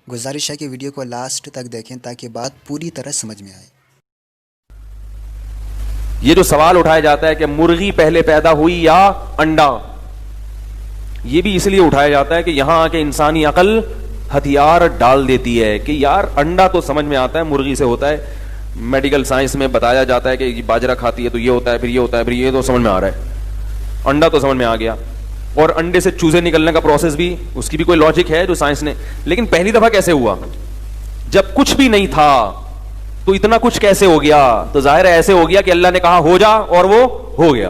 गुजारिश है कि वीडियो को लास्ट तक देखें ताकि बात पूरी तरह समझ में आए। ये जो सवाल उठाया जाता है कि मुर्गी पहले पैदा हुई या अंडा, ये भी इसलिए उठाया जाता है कि यहां आके इंसानी अकल हथियार डाल देती है कि यार अंडा तो समझ में आता है मुर्गी से होता है, मेडिकल साइंस में बताया जाता है कि बाजरा खाती है तो ये होता है, फिर ये होता है, फिर ये तो समझ में आ रहा है, अंडा तो समझ में आ गया। और अंडे से चूजे निकलने का प्रोसेस भी, उसकी भी कोई लॉजिक है जो साइंस ने, लेकिन पहली दफा कैसे हुआ? जब कुछ भी नहीं था तो इतना कुछ कैसे हो गया? तो जाहिर है ऐसे हो गया कि अल्लाह ने कहा हो जा और वो हो गया।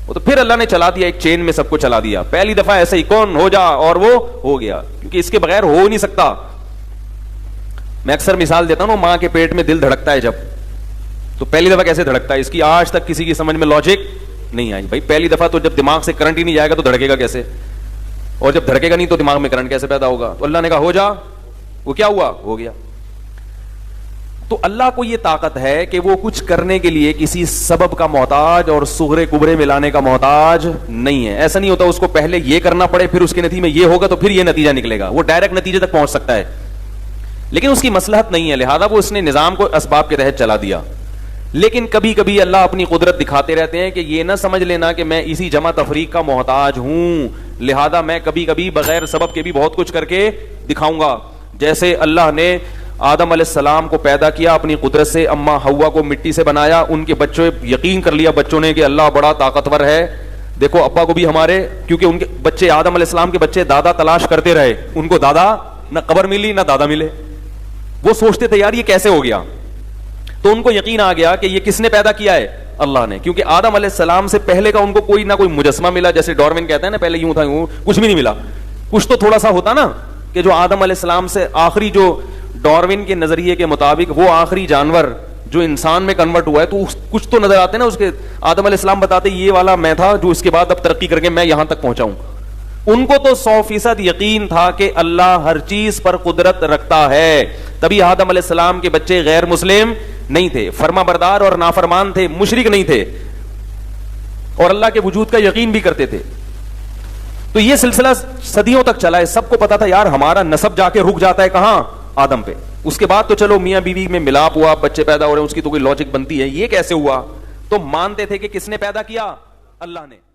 वो तो फिर अल्लाह ने चला दिया, एक चेन में सबको चला दिया। पहली दफा ऐसे ही कौन हो जा और वो हो गया, क्योंकि इसके बगैर हो नहीं सकता। मैं अक्सर मिसाल देता हूं, मां के पेट में दिल धड़कता है जब, तो पहली दफा कैसे धड़कता है इसकी आज तक किसी की समझ में लॉजिक नहीं आई। भाई पहली दफा तो जब दिमाग से करंट ही नहीं जाएगा तो धड़केगा कैसे, और जब धड़केगा नहीं तो दिमाग में करंट कैसे पैदा होगा? तो अल्लाह ने कहा हो जा, वो क्या हुआ? हो गया। तो अल्लाह को यह ताकत है कि वो कुछ करने के लिए किसी सबब का मोहताज और सुगरे कुबरे मिलाने का मोहताज नहीं है। ऐसा नहीं होता उसको पहले ये करना पड़े फिर उसके नतीजे में ये होगा तो फिर ये नतीजा निकलेगा। वो डायरेक्ट नतीजे तक पहुंच सकता है, लेकिन उसकी मसलहत नहीं है, लिहाजा वो उसने निजाम को असबाब के तहत चला दिया। लेकिन कभी कभी अल्लाह अपनी कुदरत दिखाते रहते हैं कि ये ना समझ लेना कि मैं इसी जमा तफरीक का मोहताज हूं, लिहाजा मैं कभी कभी बगैर सबब के भी बहुत कुछ करके दिखाऊंगा। जैसे अल्लाह ने आदम अलैहिस्सलाम को पैदा किया अपनी कुदरत से, अम्मा हव्वा को मिट्टी से बनाया, उनके बच्चों यकीन कर लिया बच्चों ने कि अल्लाह बड़ा ताकतवर है। देखो अब्बा को भी हमारे, क्योंकि उनके बच्चे आदम अलैहिस्सलाम के बच्चे दादा तलाश करते रहे, उनको दादा ना कब्र मिली ना दादा मिले। वो सोचते थे यार ये कैसे हो गया, तो उनको यकीन आ गया कि ये किसने पैदा किया है? अल्लाह ने। क्योंकि आदम अलैहिस्सलाम से पहले का उनको कोई ना कोई मुजस्समा मिला, जैसे डार्विन कहते हैं ना पहले यूं था, यूं कुछ भी नहीं मिला। कुछ तो थोड़ा सा होता ना कि जो आदम अलैहिस्सलाम से आखिरी, जो डार्विन के नजरिए के मुताबिक वो आखिरी जानवर जो इंसान में कन्वर्ट हुआ है, तो कुछ तो नजर आते ना उसके। आदम अलैहिस्सलाम बताते ये वाला मैं था जो इसके बाद अब तरक्की करके मैं यहां तक पहुंचा हूं। उनको तो 100% यकीन था कि अल्लाह हर चीज पर कुदरत रखता है, तभी आदम अलैहिस्सलाम के बच्चे गैर मुस्लिम नहीं थे, फर्माबरदार और नाफरमान थे, मुशरिक नहीं थे, और अल्लाह के वजूद का यकीन भी करते थे। तो यह सिलसिला सदियों तक चला है। सबको पता था यार हमारा नसब जाके रुक जाता है कहां? आदम पे। उसके बाद तो चलो मियां बीवी में मिलाप हुआ, बच्चे पैदा हो रहे हैं, उसकी तो कोई लॉजिक बनती है। ये कैसे हुआ? तो मानते थे कि किसने पैदा किया? अल्लाह ने।